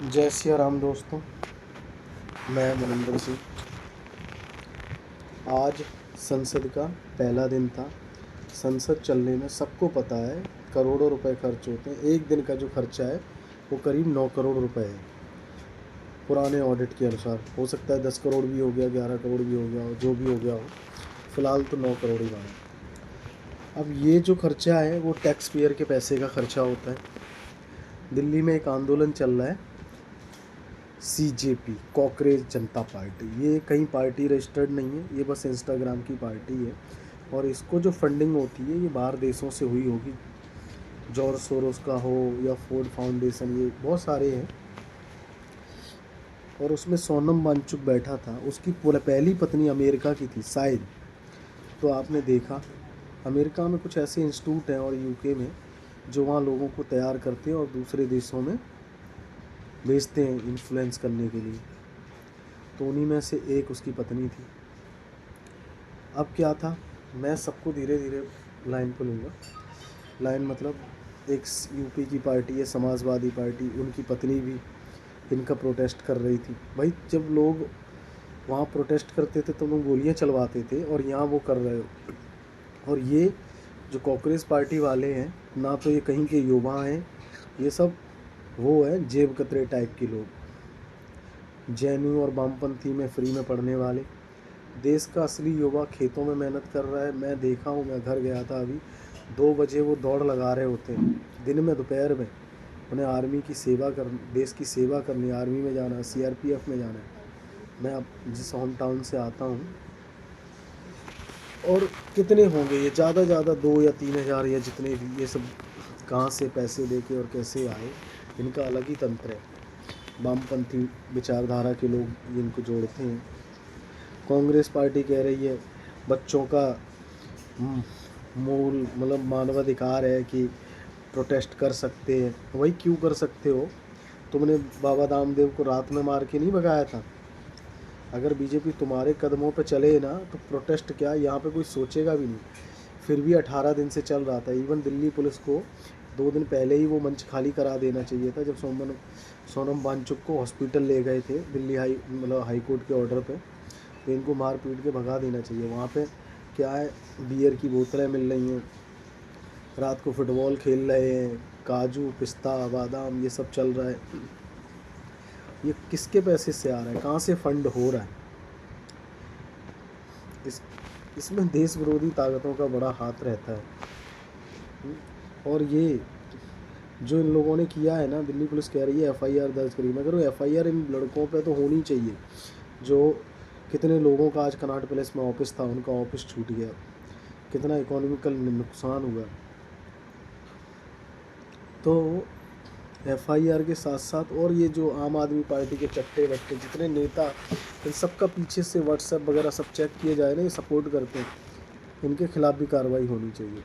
जय सिया राम दोस्तों, मैं मनिंदर सिंह। आज संसद का पहला दिन था। संसद चलने में सबको पता है करोड़ों रुपए खर्च होते हैं। एक दिन का जो खर्चा है वो करीब 9 करोड़ रुपए है पुराने ऑडिट के अनुसार। हो सकता है 10 करोड़ भी हो गया, 11 करोड़ भी हो गया हो, जो भी हो गया हो, फ़िलहाल तो 9 करोड़ ही बना। अब ये जो खर्चा है वो टैक्स पेयर के पैसे का खर्चा होता है। दिल्ली में एक आंदोलन चल रहा है, CJP, कॉकरेज जनता पार्टी। ये कहीं पार्टी रजिस्टर्ड नहीं है, ये बस इंस्टाग्राम की पार्टी है। और इसको जो फंडिंग होती है ये बाहर देशों से हुई होगी, जॉर्ज सोरोस का हो या फोर्ड फाउंडेशन, ये बहुत सारे हैं। और उसमें सोनम वांगचुक बैठा था, उसकी पहली पत्नी अमेरिका की थी शायद। तो आपने देखा अमेरिका में कुछ ऐसे इंस्टीट्यूट हैं और UK में जो वहाँ लोगों को तैयार करते हैं और दूसरे देशों में भेजते हैं इन्फ्लुएंस करने के लिए। तो उन्हीं में से एक उसकी पत्नी थी। अब क्या था, मैं सबको धीरे धीरे लाइन पर लूँगा। लाइन मतलब एक UP की पार्टी है समाजवादी पार्टी, उनकी पत्नी भी इनका प्रोटेस्ट कर रही थी। भाई जब लोग वहाँ प्रोटेस्ट करते थे तो लोग गोलियाँ चलवाते थे, और यहाँ वो कर रहे हो। और ये जो कांग्रेस पार्टी वाले हैं ना, तो ये कहीं के युवा हैं, ये सब वो है जेब कतरे टाइप के लोग, JNU और वामपंथी में फ्री में पढ़ने वाले। देश का असली युवा खेतों में मेहनत कर रहा है। मैं देखा हूँ, मैं घर गया था अभी, 2 बजे वो दौड़ लगा रहे होते हैं, दिन में दोपहर में। उन्हें आर्मी की सेवा कर, देश की सेवा करनी, आर्मी में जाना, CRPF में जाना है। मैं अब जिस होम टाउन से आता हूँ, और कितने होंगे ये, ज़्यादा 2 या 3 हज़ार या जितने भी, ये सब कहाँ से पैसे लेके और कैसे आए, इनका अलग ही तंत्र है। वामपंथी विचारधारा के लोग इनको जोड़ते हैं। कांग्रेस पार्टी कह रही है बच्चों का मूल मतलब मानवाधिकार है कि प्रोटेस्ट कर सकते हैं। वही क्यों कर सकते हो, तुमने बाबा रामदेव को रात में मार के नहीं भगाया था। अगर BJP तुम्हारे कदमों पे चले ना तो प्रोटेस्ट क्या, यहाँ पे कोई सोचेगा भी नहीं। फिर भी 18 दिन से चल रहा था। इवन दिल्ली पुलिस को 2 दिन पहले ही वो मंच खाली करा देना चाहिए था, जब सोनम वांगचुक को हॉस्पिटल ले गए थे दिल्ली हाई कोर्ट के ऑर्डर पे। तो इनको मार पीट के भगा देना चाहिए। वहाँ पे क्या है, बियर की बोतलें मिल रही हैं, रात को फुटबॉल खेल रहे हैं, काजू पिस्ता बादाम ये सब चल रहा है। ये किसके पैसे से आ रहा है, कहाँ से फंड हो रहा है? इसमें देश विरोधी ताकतों का बड़ा हाथ रहता है। और ये जो इन लोगों ने किया है ना, दिल्ली पुलिस कह रही है FIR दर्ज करी, मगर वो FIR इन लड़कों पे तो होनी चाहिए। जो कितने लोगों का आज कनॉट प्लेस में ऑफिस था, उनका ऑफिस छूट गया, कितना इकोनॉमिकल नुकसान हुआ। तो FIR के साथ साथ और ये जो आम आदमी पार्टी के चट्टे बट्टे जितने नेता, इन सबका पीछे से WhatsApp वगैरह सब चेक किए जाए ना, ये सपोर्ट करते हैं, इनके खिलाफ भी कार्रवाई होनी चाहिए।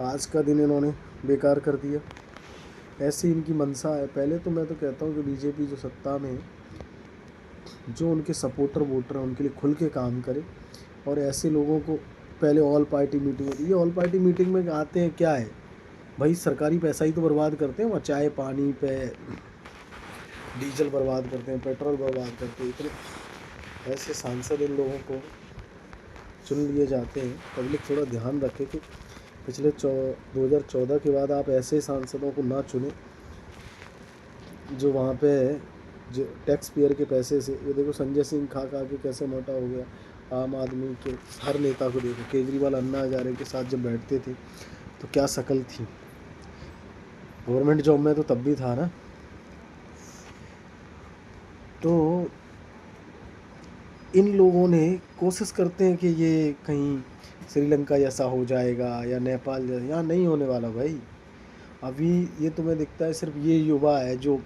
आज का दिन इन्होंने बेकार कर दिया, ऐसी इनकी मंशा है। पहले तो मैं तो कहता हूँ कि BJP जो सत्ता में है, जो उनके सपोर्टर वोटर हैं उनके लिए खुल के काम करे। और ऐसे लोगों को पहले ऑल पार्टी मीटिंग होती है, ऑल पार्टी मीटिंग में आते हैं क्या है भाई, सरकारी पैसा ही तो बर्बाद करते हैं। वहाँ चाय पानी पे डीजल बर्बाद करते हैं, पेट्रोल बर्बाद करते हैं। इतने ऐसे सांसद इन लोगों को चुन लिए जाते हैं। पब्लिक थोड़ा ध्यान रखे कि पिछले 2014 के बाद आप ऐसे सांसदों को ना चुने जो वहाँ पे जो टैक्स पेयर के पैसे से। ये देखो संजय सिंह खा के कैसे मोटा हो गया। आम आदमी के हर नेता को देखो, केजरीवाल अन्ना हजारे के साथ जब बैठते थे तो क्या शक्ल थी। गवर्नमेंट जॉब में तो तब भी था ना। तो इन लोगों ने कोशिश करते हैं कि ये कहीं श्रीलंका जैसा हो जाएगा या नेपाल जैसा, यहाँ नहीं होने वाला भाई। अभी ये तुम्हें दिखता है सिर्फ ये युवा है जो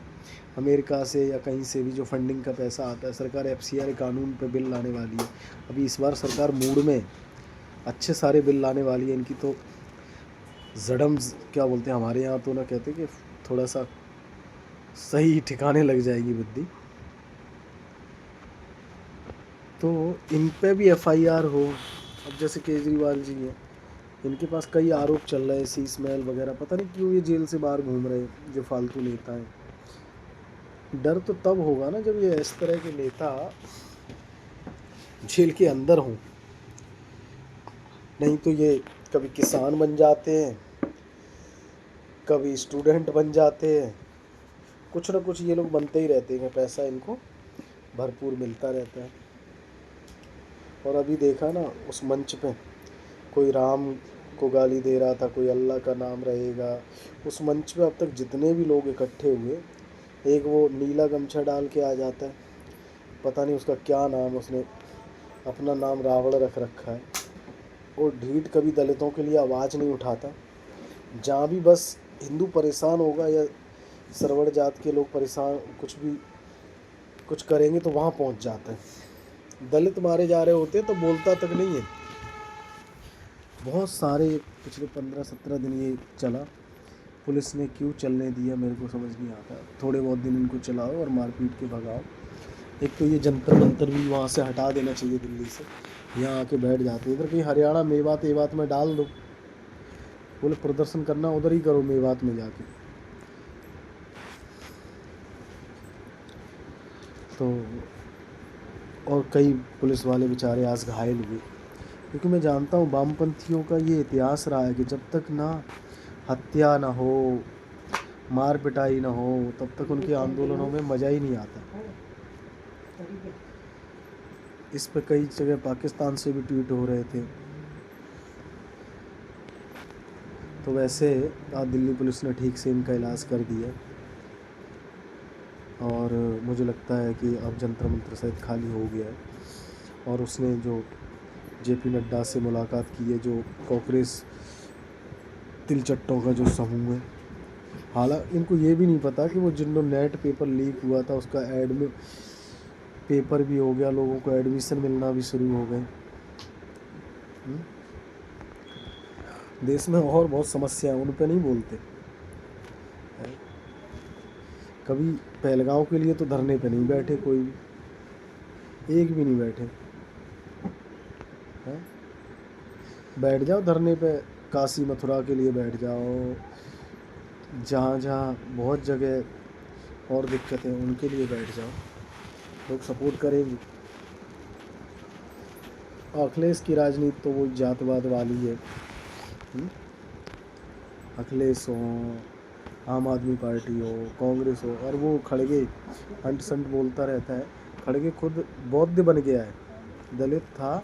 अमेरिका से या कहीं से भी जो फंडिंग का पैसा आता है। सरकार FCR कानून पे बिल लाने वाली है। अभी इस बार सरकार मूड में अच्छे सारे बिल लाने वाली है। इनकी तो जड़म क्या बोलते हैं हमारे यहाँ तो ना, कहते कि थोड़ा सा सही ठिकाने लग जाएगी बुद्धि। तो इन पे भी FIR हो। अब जैसे केजरीवाल जी हैं, इनके पास कई आरोप चल रहे हैं, सी स्मेल वगैरह, पता नहीं क्यों ये जेल से बाहर घूम रहे हैं जो फालतू नेता हैं। डर तो तब होगा ना जब ये इस तरह के नेता जेल के अंदर हों, नहीं तो ये कभी किसान बन जाते हैं, कभी स्टूडेंट बन जाते हैं, कुछ ना कुछ ये लोग बनते ही रहते हैं, पैसा इनको भरपूर मिलता रहता है। और अभी देखा ना उस मंच पे कोई राम को गाली दे रहा था, कोई अल्लाह का नाम रहेगा। उस मंच पे अब तक जितने भी लोग इकट्ठे हुए, एक वो नीला गमछा डाल के आ जाता है, पता नहीं उसका क्या नाम, उसने अपना नाम रावण रख रखा है। और ढीठ कभी दलितों के लिए आवाज़ नहीं उठाता। जहाँ भी बस हिंदू परेशान होगा या सरवण जात के लोग परेशान कुछ करेंगे तो वहाँ पहुँच जाता है। दलित मारे जा रहे होते तो बोलता तक नहीं है। बहुत सारे पिछले 15-17 दिन ये चला, पुलिस ने क्यों चलने दिया मेरे को समझ नहीं आता। थोड़े बहुत दिन इनको चलाओ और मारपीट के भगाओ। एक तो ये जंतर मंतर भी वहाँ से हटा देना चाहिए दिल्ली से, यहाँ आके बैठ जाते हैं। इधर कहीं हरियाणा मेवात में डाल दो, बोले प्रदर्शन करना उधर ही करो मेवात में जाके। तो और कई पुलिस वाले बेचारे आज घायल हुए, क्योंकि मैं जानता हूँ वामपंथियों का ये इतिहास रहा है कि जब तक ना हत्या ना हो, मार पिटाई ना हो, तब तक उनके आंदोलनों में मज़ा ही नहीं आता। इस पे कई जगह पाकिस्तान से भी ट्वीट हो रहे थे। तो वैसे आज दिल्ली पुलिस ने ठीक से इनका इलाज कर दिया, और मुझे लगता है कि अब जंतर मंतर शायद खाली हो गया है। और उसने जो जेपी नड्डा से मुलाकात की है, जो कांग्रेस तिलचट्टों का जो समूह है, हालांकि इनको ये भी नहीं पता कि वो जिनको नेट पेपर लीक हुआ था उसका एडमिट पेपर भी हो गया, लोगों को एडमिशन मिलना भी शुरू हो गए। देश में और बहुत समस्या है, उन पे नहीं बोलते। कभी पहलगांव के लिए तो धरने पे नहीं बैठे, कोई भी एक भी नहीं बैठे है? बैठ जाओ धरने पे, काशी मथुरा के लिए बैठ जाओ, जहाँ जहाँ बहुत जगह और दिक्कतें हैं उनके लिए बैठ जाओ, लोग सपोर्ट करेंगे। अखिलेश की राजनीति तो वो जातवाद वाली है। अखिलेश हो, आम आदमी पार्टी हो, कांग्रेस हो, और वो खड़गे अंट संट बोलता रहता है। खड़गे खुद बौद्ध बन गया है, दलित था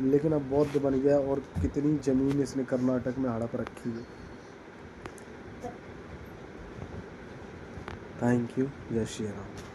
लेकिन अब बौद्ध बन गया, और कितनी ज़मीन इसने कर्नाटक में हड़प रखी है। Thank you. जय श्री राम।